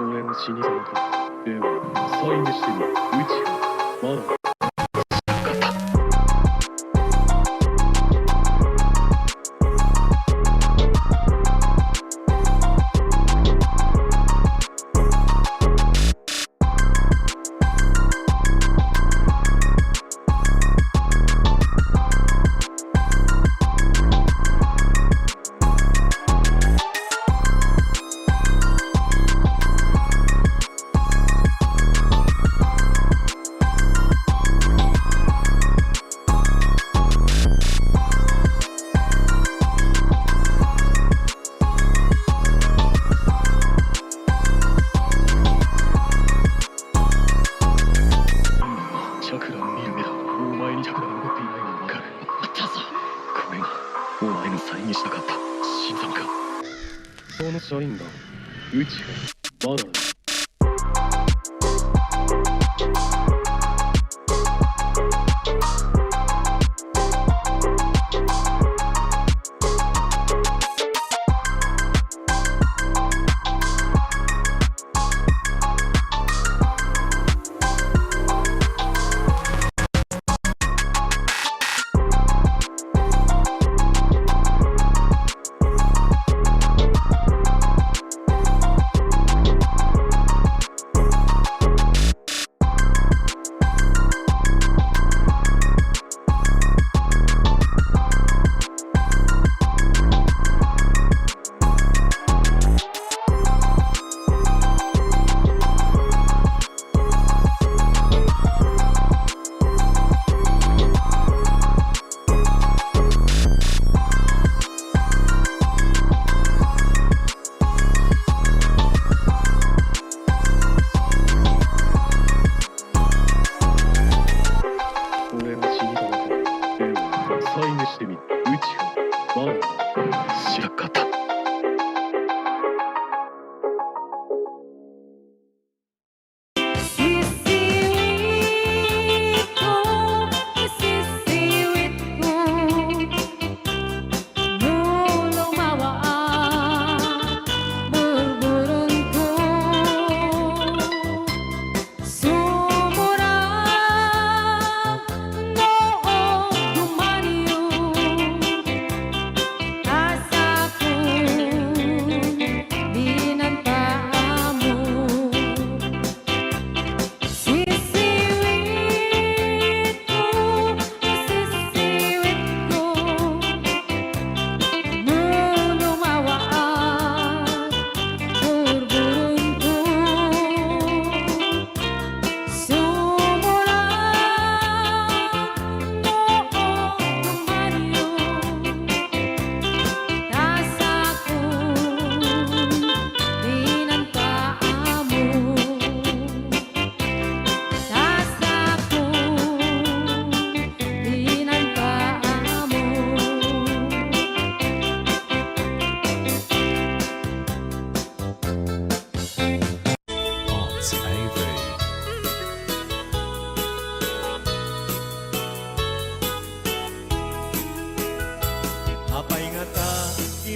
俺の死に様とでは再燃してるうちがまだチャクラを見る目だ。お前にチャクラが残っていないのがわかる。あったぞ。これがお前の再現したかった新様か。その社員だ。うちがまだだ。再燃してみる。うちがまだ知らんかった。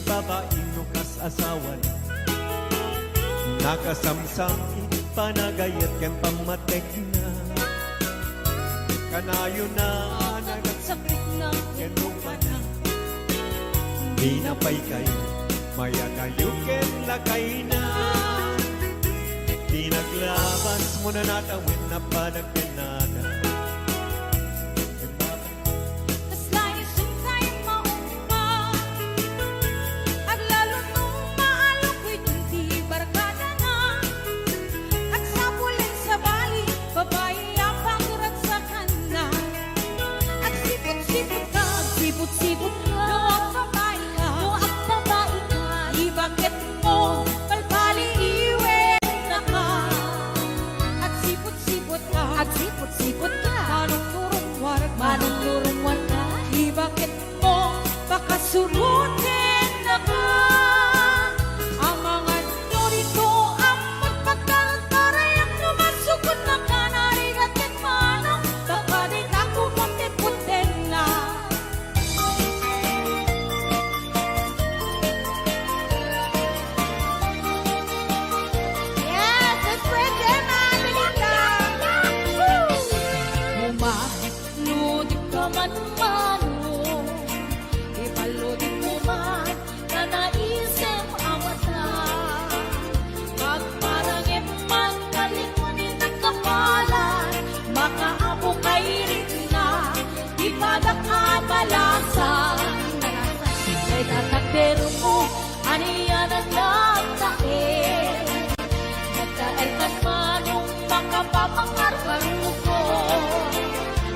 Babaeng nukas asawan nakasamsam panagayat ken pamatek na kanayo na nagsakit na ken na di na pay kay maya kayo ken lakay na di naglabas mo na natawin na panagkenada. Sipot-sipot ka, noak babae ka, ibakit mo, palpali iwen na ka. At sipot-sipot ka, at sipot-sipot maruko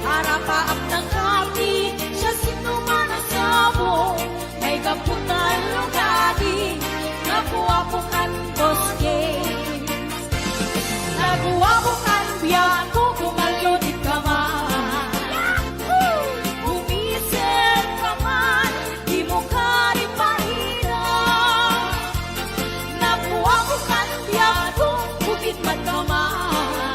Harapaap ng kami Siya sinuman ang sabo May kaputan lugadi Nakuha po kan boske Nakuha po kan biyago Kumalo di ka man Umisip ka man Di mo ka rin mahirap Nakuha ko kan biyago Bukit man ka man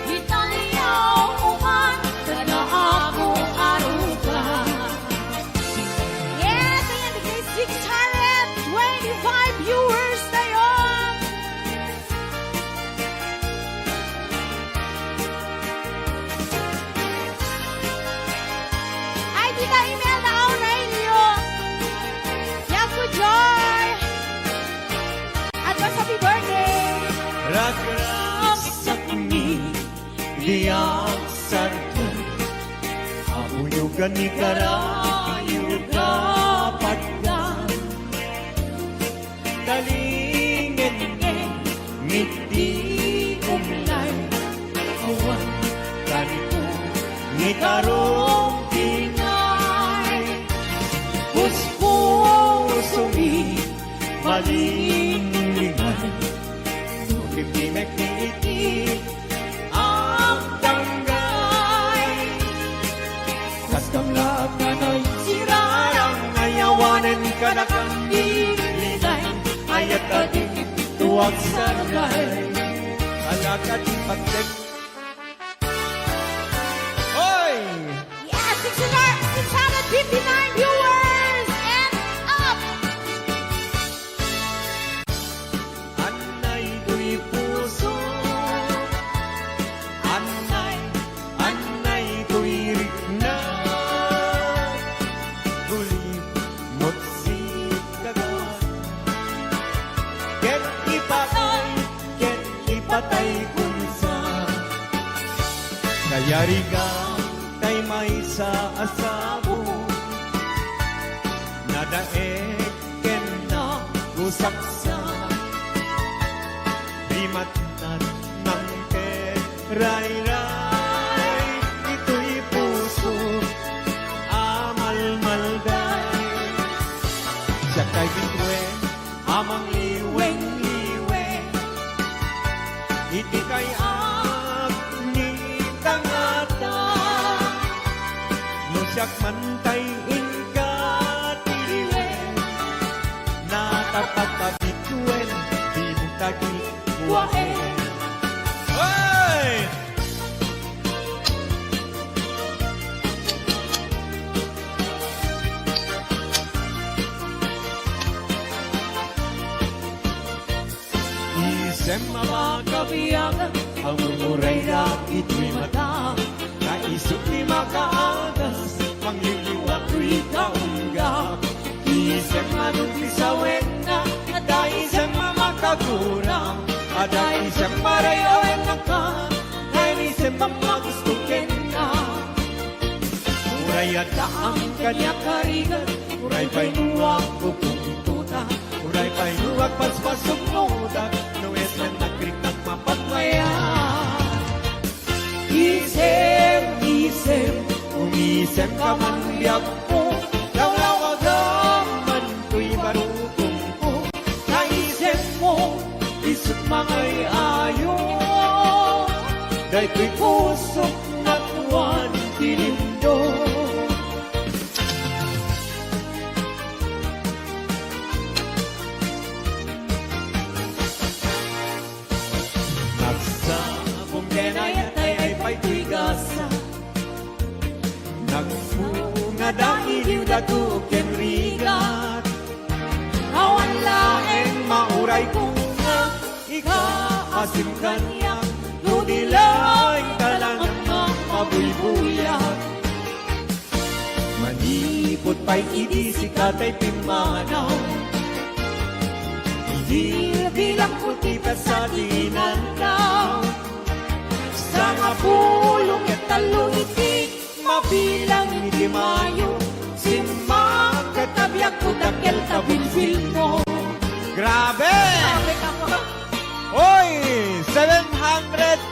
Italiyaw ko man Kada ako aruga Yes, ayan bigay 625 viewers na yun Ay, di na email na Aurelio Yaku Joy Advance happy birthday Ragras sa kuni Diyak sartan Amuyugan ni karayo dapat lang Dalingin ngiti umlay Awan kanito ni karong tingay Puspusumi malinglingan Tukipimek ni iti ang tanggay Kastamlaag na na'y sirarang Ayawanan ka na kang dilay Ayat ating tuwag sa lagay Alakad ipagdek Hoy! Yes, 659 viewers and up Anay do'y puso Anay do'y rikna Gulit mo't si kagat Ket ipatay kunsa Kayari ka kay may sa asabo Nadaek ken na gusaksa Rimatnan ng ray-ray Ito'y puso amal-malday Siya kay bitwen amang liweng-liweng Iti kay ni tangata Nusyak mantay inka tiliwen Natapat pagituen Di mo tagi buwahen Hoy! Isem mabakabiyagan Ang mumuray na ito'y mata Naisip ni makaagas Mangliliwag ko'y kaunggap Isem manumpisawen na Ada isem mamakagurang Ada isem marayawen na ka Ngayon isem mamagustukin na Uray ada ang kanya karigan Uray pa'y nuwag pupuntuta Uray pa'y nuwag paspasok nuda Nuwes na nagkrik ng mapagmaya Isem, umisem ka man liyak ko Lawlawagan man ko'y barutong ko Naisem mo, isip mangay ayo Dahil ko'y kusok na tuwan tinindo Nagsabong denayat ay pa'y ko'y gasa Nagpunga dahil datu ken rigat Awan laeng mauray kong nga Ikaasim kanya Nudilay talangang mabuybuyak Manipot pa'y idisi katay pimanaw Bilang puti pa sa dinandaw Sa nga pulong at talong iti Mabilang hindi mayo Simbang katabiyak ko dakil kabilbil mo Grabe! Sabi ka po Hoy! 728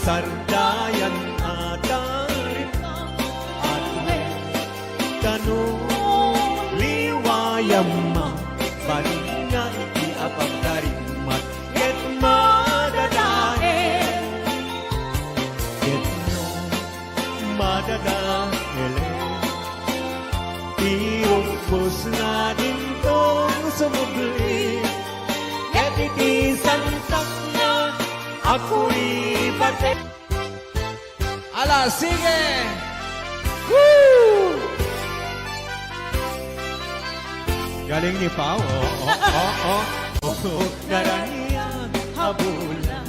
sardayan atarin at kanong liwayam ma balinga iti apagdarimat ket madadael ket no madadael tiupos na din tong sumugli ket iti santak na ako'y bate. Ala, sige! Woo! Galing ni Pao. Naraniya habula.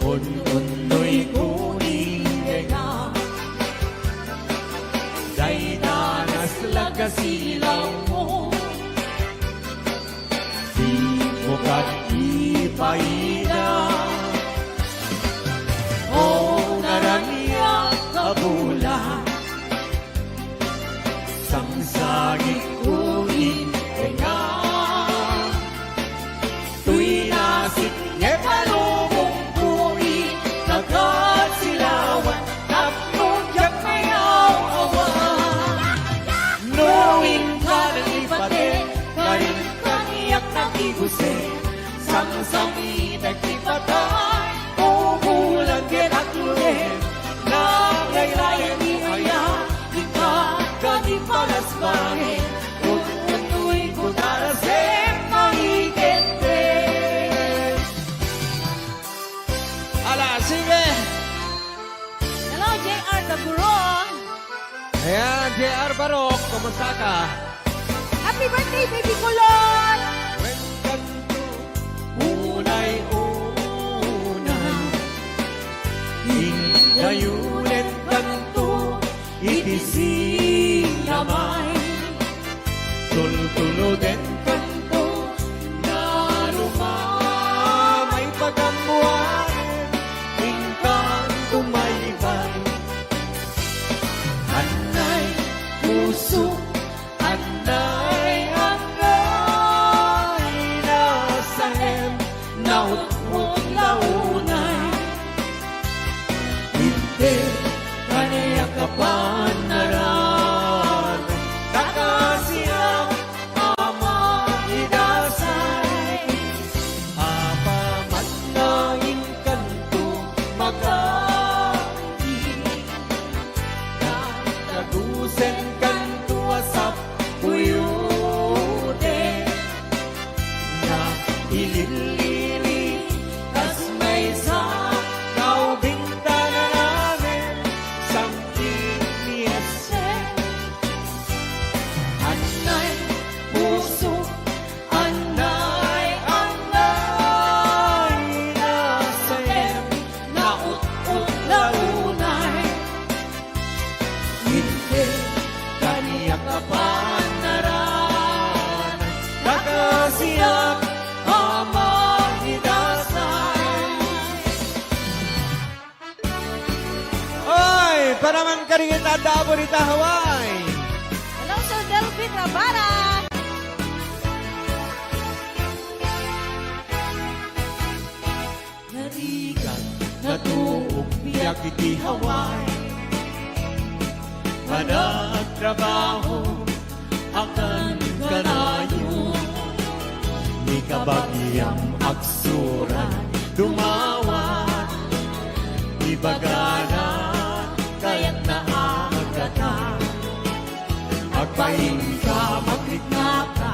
Un-unoy kuning nga. Day danas lagasilaw mo. Di mo kat ipaida. O naraniya habula. Sangsagit kuning nga. Tuy nasik nye palubong kuning nagat silawan tapong yak mayaw awan. Knowing ka ng ipate karin kaniyak ng iguse sang-sangi nagtipatay umulan at lulen nangaylayan ni aya kani palas bahe Utu'y kutarasem mahigente. Ala, sige! Hello, JR Taburon. Ayan, JR Barok, kumusta ka? Happy birthday, baby Kulon! When kanto unay-unay hingayunen kanto itising lamay tultuluden kanto na lumamay pagamuanen ingkang tumaybay anay puso anay nasahem nautmong launay hindi kaniyak kapan naran kakasiyang ama idasay apamat na inkanto magkaki kagadusen kanto asap puyude na ililili kas may sa kaubing namin samting niyase anay puso anay nasayem naut-ut launay hindi kaniyak kapan naran kakasiyak ama idasay. Oy, paraman ka rin kita dabo rita Hawaii. Hello, Sir Delphin Rabara. Narigan natuog biyak iti Hawaii managtrabaho akan kanayo ni kabagyang aksuran dumawat ibagana kaya't naagata agpahin ka maglikna ka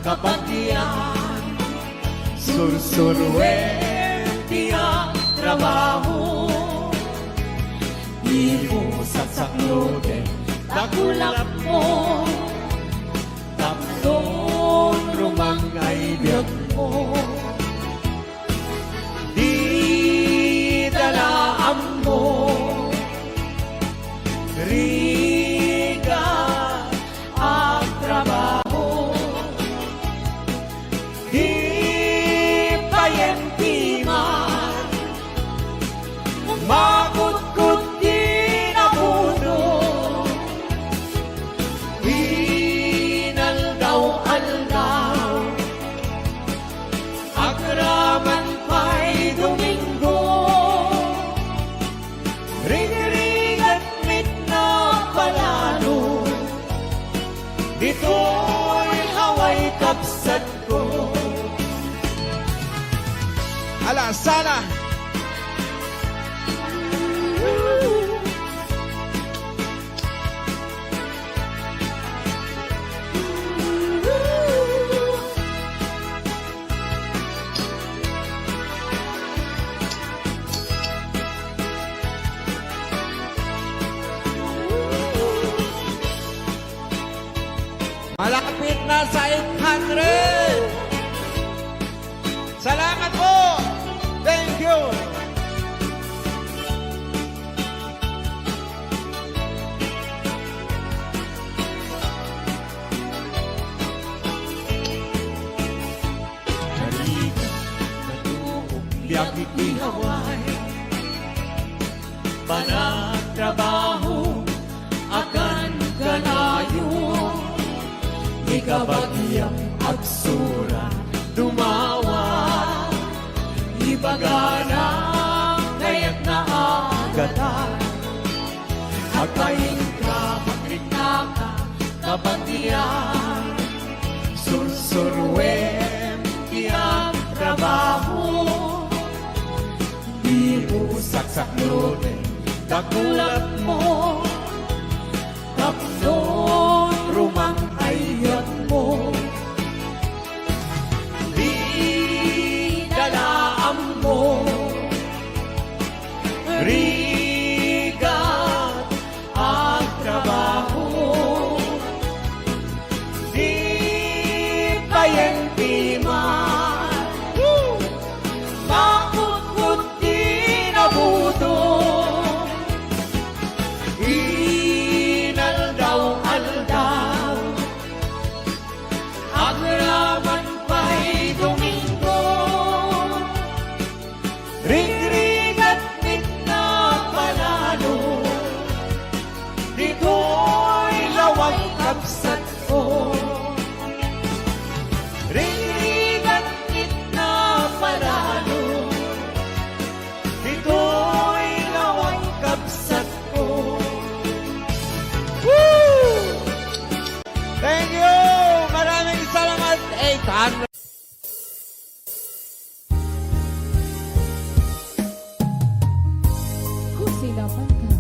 kabagyan sursurwen tiyang trabaho di mo saksakloden takulap mo tapton rumangay biyag mo di dalaan mo riga ang trabaho di payenti man makut-kut di nabuno inaldaw-aldaw Alasana. Malapit na sa 800. Salamat po. Thank you. Halika, natulog, biyak itihaway. Panagtrabaho, akan kanayo. Ikabagyang agsura, dumawa. Ibagana, kaya't naagatan. Akayin ka, magrita ka, kapatiyan. Sursurwem, iyang trabaho. Di usak saklotin, kakulat mo. Tapnon, rumang ayat mo. Di dalaan mo. Rigat ang trabaho. Di payentiman. Makukut di nabuto. Inaldaw-aldaw. Ang raman pa'y Domingo. Ring-ring at na panalo. Dito'y lawang kapsat ko. Ring-ring at na panalo. Dito'y lawang kapsat ko. Woo! Thank you. Maraming salamat. 800. Kusilapan ka.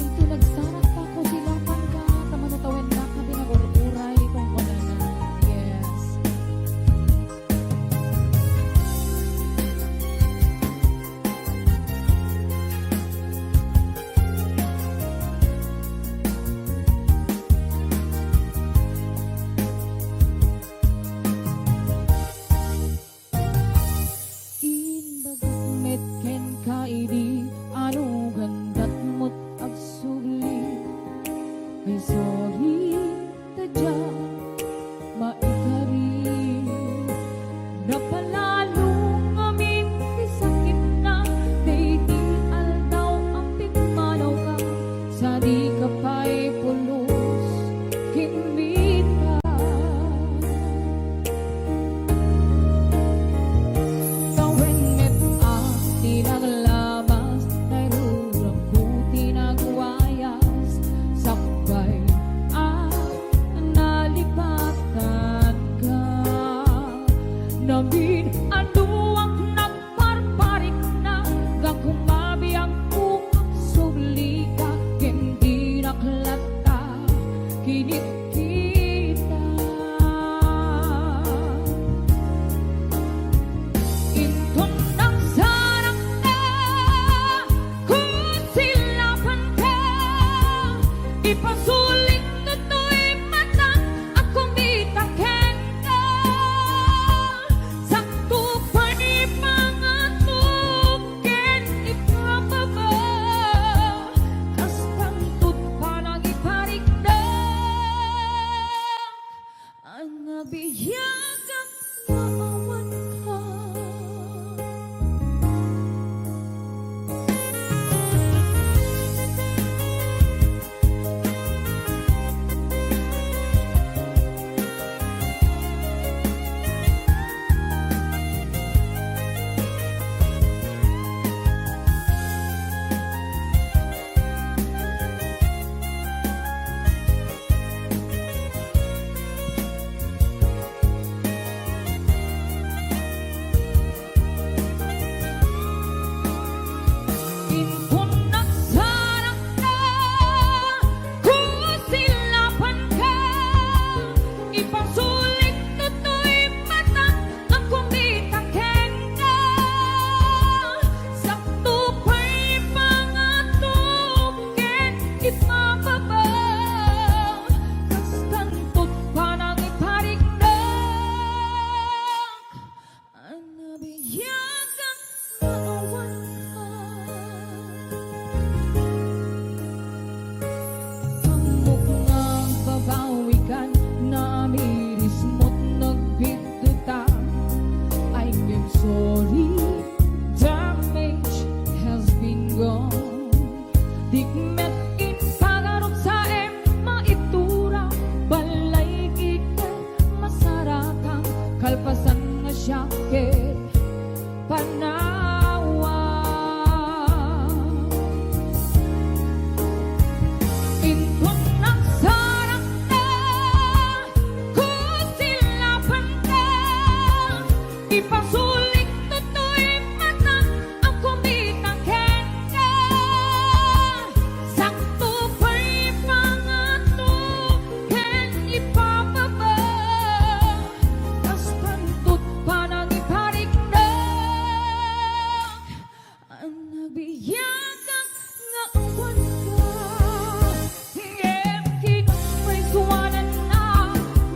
Ito nagsarak pa kusilapan ka. Tamanatawin na ka binagururay kung wala na. Yes. Inbagat ken kaidi anu gandat mut agsuli ay sorry tadya maikari napalalong amin ti sakit na dating aldaw ang pigmanaw ka sa di ka pa'y pulos kinmita. Tawenget ang tinaglabas, nairulang ko tinagwayas, sakbay at nalipatan ka. Namin anuang nagparparik na, gakumabi ang ukap subli ka, hindi naklata, kinit kita. Intong nang sarang ka, kung silapan ka, ipasulit tutoy mata, at kumita ken ka. Sa jacket panawa. Intong nagsarang na kusilapan ka, ipasulik tutoy mata ang kumitang kenda. Sakto pa'y pangato ken ipababa, tas pantut pa nang iparik na ang nagbiyagan nga awan ka. Ngem kinumay suwanan na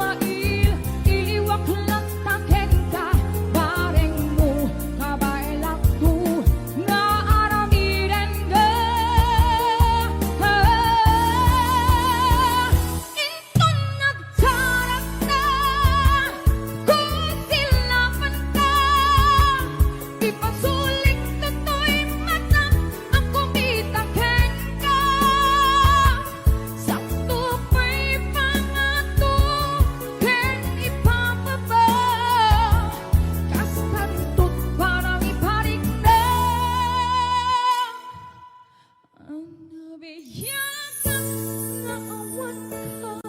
mail iliwak lang taken ka, bareng mo kabailak tu nga aramiren ka. Inton nagtarap na kusilapan ka, ipasulik tutoy mata ang kumitang kenda. Sakto pa'y pangato ken ipababa, kas pantut parang iparik na ang nabiyagan nga awan ka.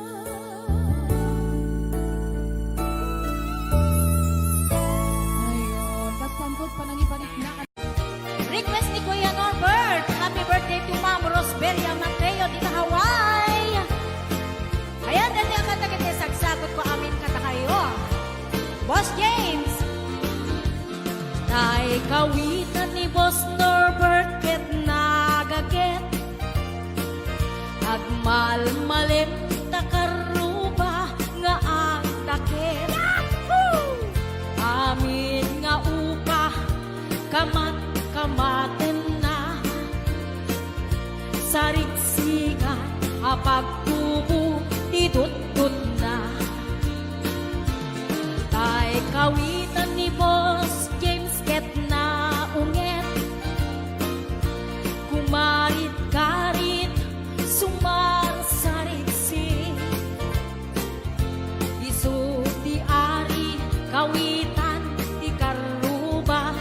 Ayun, tas pantut pa nang iparik na. Request ni Kuya Norbert. Happy birthday to Ma'am Rosberia Mateo dito Hawaii. Ayan, dati ang katagit na sagsagot ko amin kata kayo. Boss James. Tay kawitan ni Boss Norbert ket nagaget. Agmalmalin takaruba nga ang takit. Amin nga upa kamat-kamaten na, sarigsigan apagtubo ditut-tut na. Tay kawitan ni Boss James ket na unget, kumarit-karit sumar sarigsi. Isu di ari kawitan di karuba,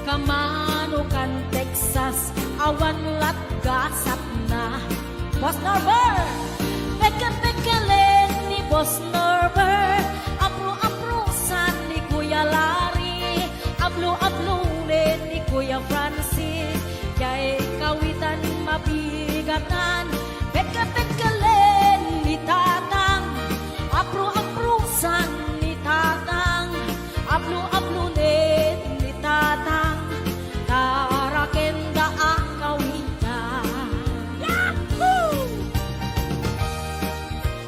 kamano kan Texas awan lat gasat na. Boss Norbert, peka-pekalen ni Boss Norbert, apro-aprosan ni Kuya Larry, ablo-ablunin ni Kuya Francis, kay kawitan mabigatan. Peka-pekalen ni Tatang, apro-aprosan ni Tatang, ablo-ablunin ni Tatang, tarakenda ang kawitan. Yahoo!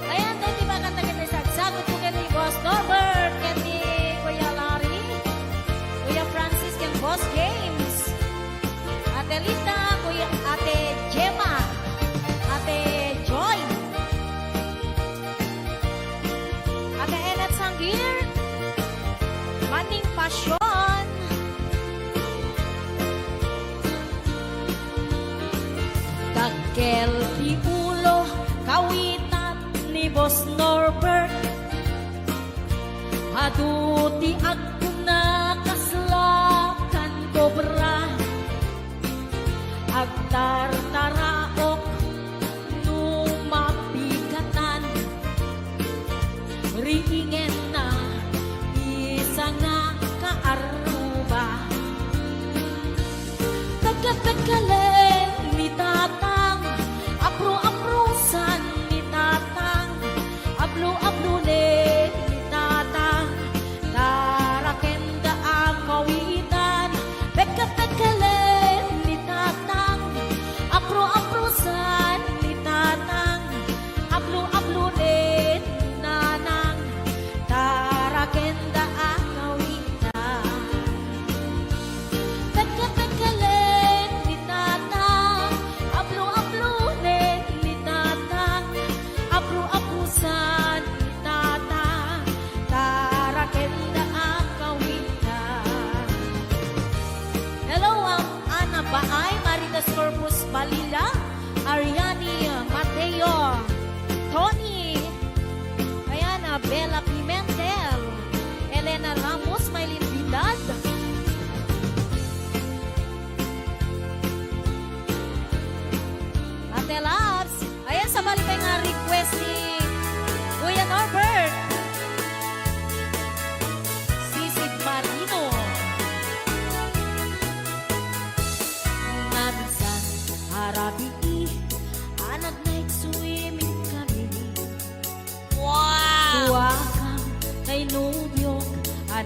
Ayan, tayo di ba kantagin na sagsagot ko kay ni Boss Norbert, kay ni Kuya Larry, Kuya Francis, kay Boss James, Ate Lita, Ate Gemma, Ate Joy, Ate Enet Sanggir, Maning Pasyon, Dagkel di ulo kawitan ni Boss Norbert, aduti ako nakaslakan kobra, agtartaraok nung mapigatan, riingen na isa nga kaaruba. Pagkapagkalen ni Tatang, apro-aprosan ni Tatang, ablo-ablunin ni Tatang, tarakenda ang kawitan. Pagkapagkalen ni Tatang,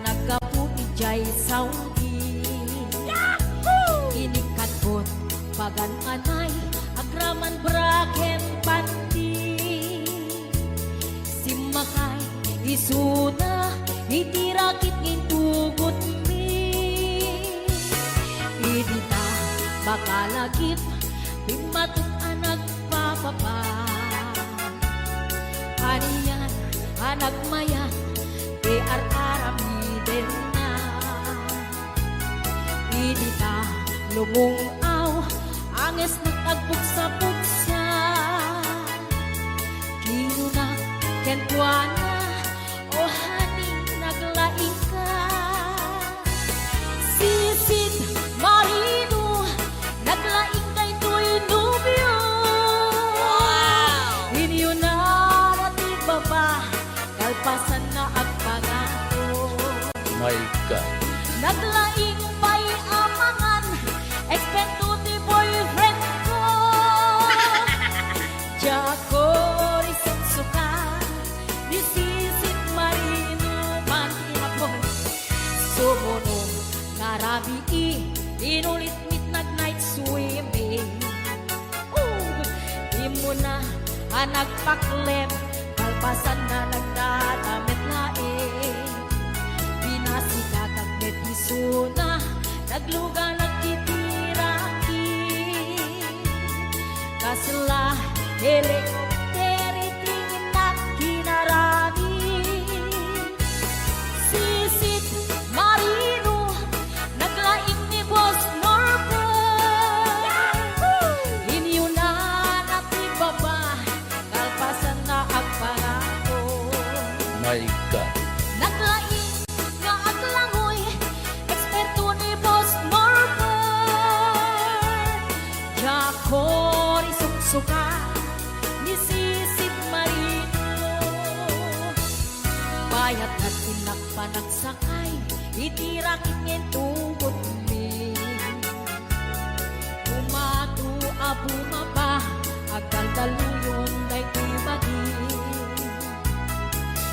nagkapu ijay Saudi. Inikadbot pagan anay agraman braken panti. Simakay isuna itirakit ngintugot mi. Idita bakalagip bimatuk anak papapa. Aniyan anak maya aramiden na. Idita lumungaw anges nagtagbuksa-buksa. Kinunak kentwana o haning naglaing ka. Sisid marino naglaing kay to'y nubyo. Inyo na nati baba kalpasan na agpagato. My God. Naglaing pa'y amangan eksperto ti boyfriend ko. Jako risutsuka disisit marino mantinapon. Sumunong ngarabi inulit midnight night swimming. Di mo na nagpaklem kalpasan na nagdadamit laing. Pinasikat at metisuna nagluga nagtitiraki. Kasla helikopteri tingin na kinarami. Sisit marino naglaing ni Boss Norbert. Inyo na natibaba kalpasan na agpangako. My God. Naglaing nga aglangoy eksperto ni Boss Norbert. Jako risuksuka ni Sisit Marino. Bayat na tinagpanagsakay itirakit ngin tugot mi. Umatu abumaba agkal daluyon day ibagi.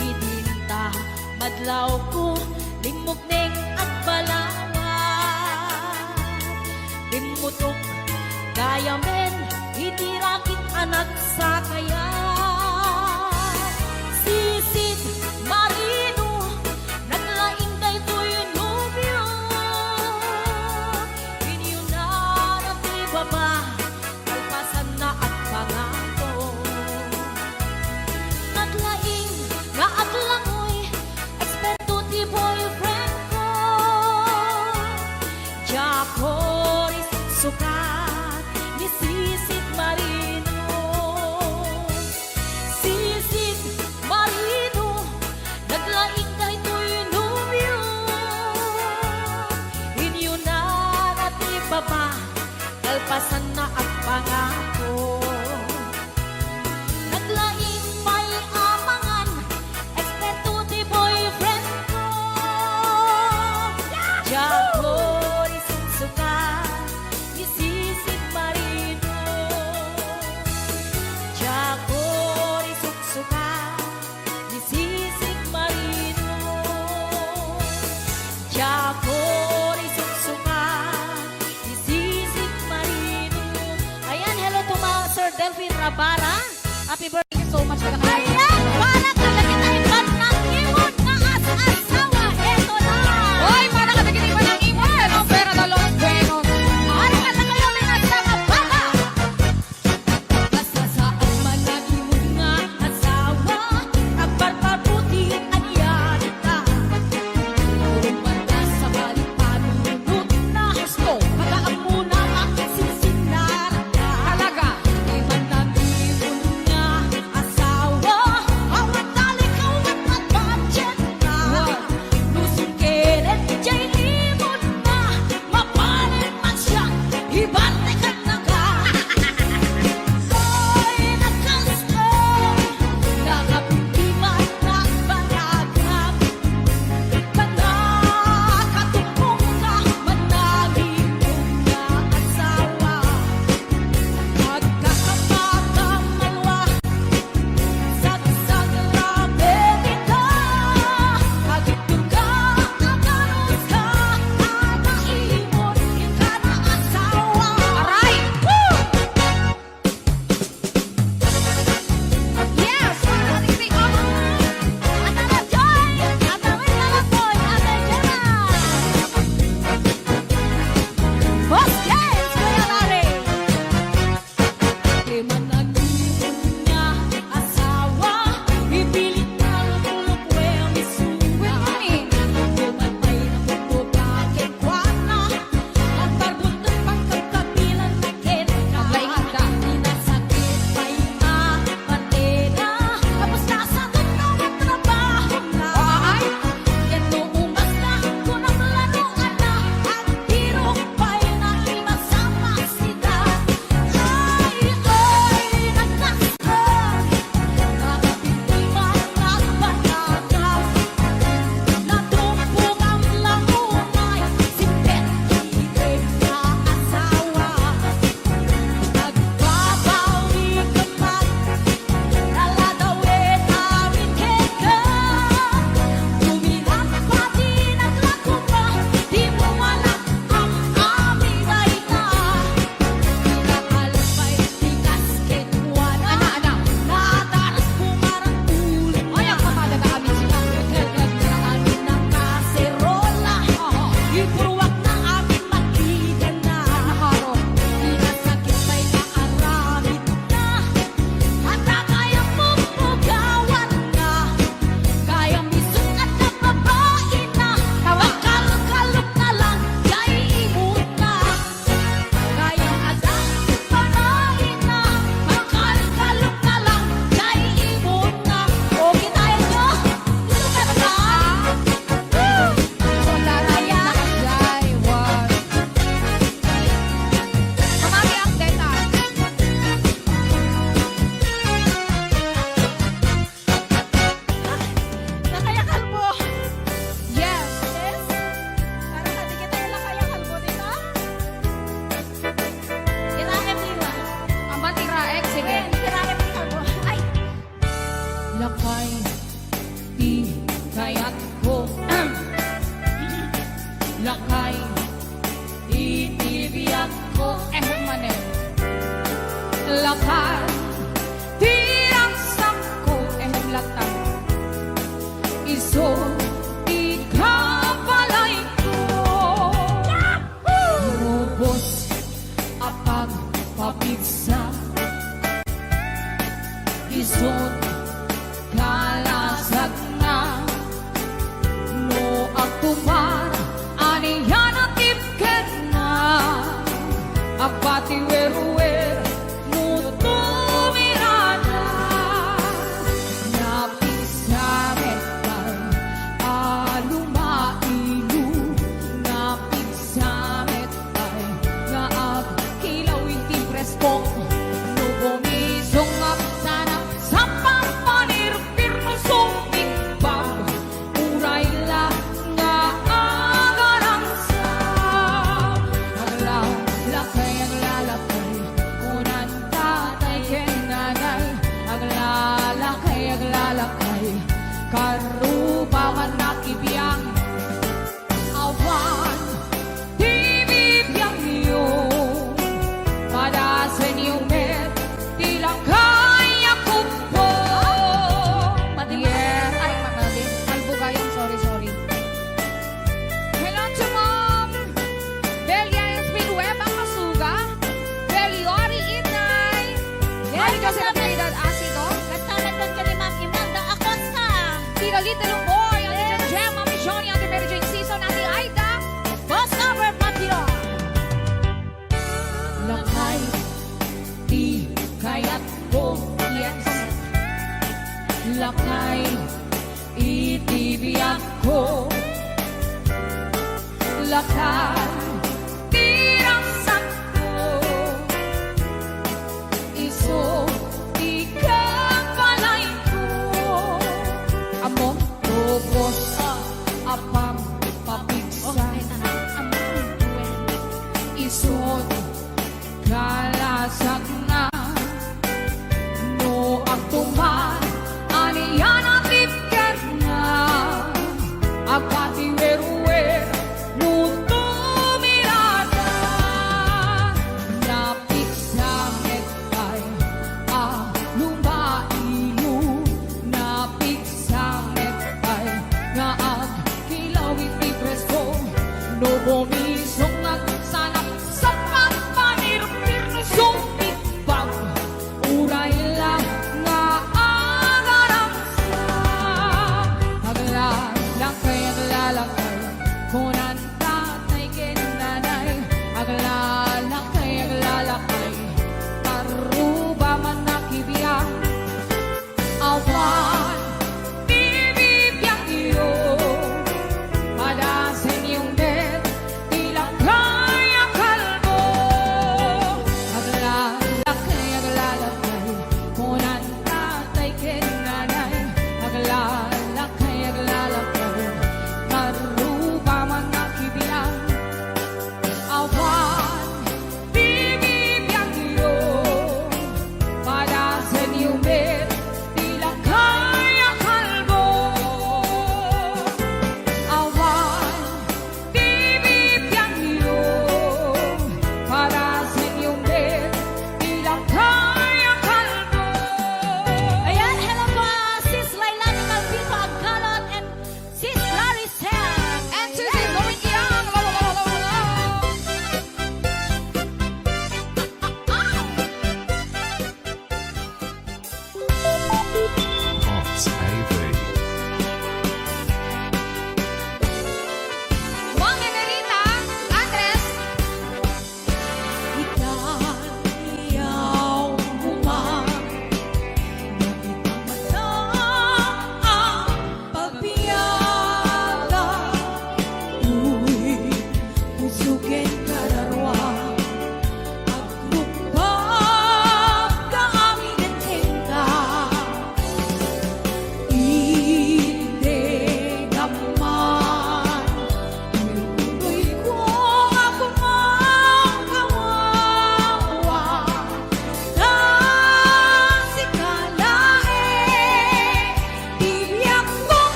Idinta madlaw ko limog neng at balawa. Bimutok gaya men itirakit anak sa kaya. Sisit marino naglaing kay to'y nubyo. Inyo na natibaba kalpasan na at pangako. Naglaing nga aglangoy eksperto ti boyfriend ko. Jako risuksukat ni Sisit Marino. Sisit Marino naglaing kay to'y nubyo. Inyo na natibaba kalpasan na ang pangako. Naglaing pa'y amangan eksperto ti boyfriend ko. Jako risuksukat ni Sisit Marino. Jako risuksukat ni Sisit Marino. Jako risuksukat ni Sisit Marino. Ayan, hello to mga Sir Delphine Rabara. Happy birthday so much. Ayan, para kalagitaiban ng imon nga as-asawa. Eto na. Hoy, para ka naginiwan ng email. Ang pera na Los Buenos. Para ka na kayo may nasama baka. Basta sa mga imon nga asawa, agbarbabuti ang yanita. Umanda sa balipanunod na gusto, pag-aamuna ang sinsinarata. Talaga. Di man nag-imon nga asawa, lakay itibiyag ko manen lakay tirang sakko latang iso ikapalay ko robos apag papigsa isot kalasag na no agtumar aniyan at tipket na apati weruwer no tumirada napisamet kay alumailu napisamet kay naag kilaw iti preskong no bumisong at sanap sa pampanirpir no sumigbag uray lang nga agarang sa aglalakay kunan tatay ken nanay aglalakay karupaman nakibiyang awan tibibiyang niyo pada sa inyong met tila kaya ko po yes ay manali kalbo kayong sorry hello to mom Delia Espinueva Kasuga Beliori Inay Mari Jose Natividad Asido Kasama doon ka ni Ma'am Imelda Acosta. Tito Little Boy Ate Jem Mami Johnny Ate Mary Jane Season Ate Aida Boss Cover Patiro. lakay di kaya't ko yes lakay itibiyag ko lakay tirang sakto iso ikapalay ko among robos apang papigsa isot kalasag na no agtuman aniyan at tipker na agpati weruwer no tumirada napigsamet kay lumailu napigsamet kay nga agkilaw iti presko no bumisong at sanap sa pampanirpir no sumigbag uray lang nga agarang sa aglalakay kunan